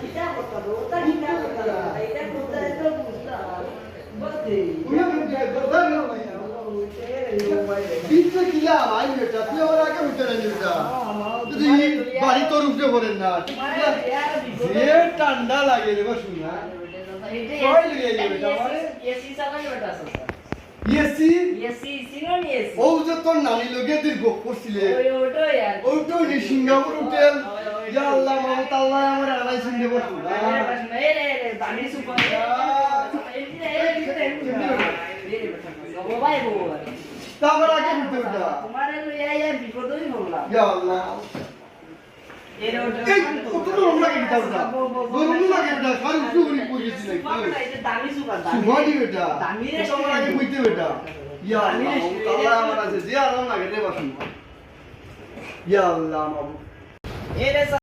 কিটা কথা ওটা কিটা কথা এটা কোথায় তো বুঝলাম বলতে বিচ্ছে কিলা ভাই বেটা তুই আমার আগে উঠে না বেটা তুই বাড়ি তোর উঠে পড়েন না যে ঠান্ডা লাগে রে বসুন না কই লাগে বেটা মানে এসি চালানো বেটা আছে এসি এসি সিনো নি এসি ও যে তোর নানি লগে তুই গপ করছিলে ওই ওটো यार ওটো নি সিঙ্গাপুর হোটেল ইয়া আল্লাহ মাহমুদ আল্লাহ আমার আনাই শুনতে বসুন মেরে দানি সুপার ভাই গো তা আমার আগে উঠে বেটা তোমার ইয়া বিপদই বললাম ইয়া আল্লাহ এর ওটো এই কত রং লাগে বেটা বেটা গরম লাগে বেটা খালি উঠে উঠে পড়েছি নাকি এটা দানি সুপার সুভানি বেটা দামি রে তোমার আগে কইতে বেটা ইয়া আল্লাহ মাহমুদ আল্লাহ আমার আছে যে আরাম লাগে রে বসুন ইয়া আল্লাহ মাহমুদ এরে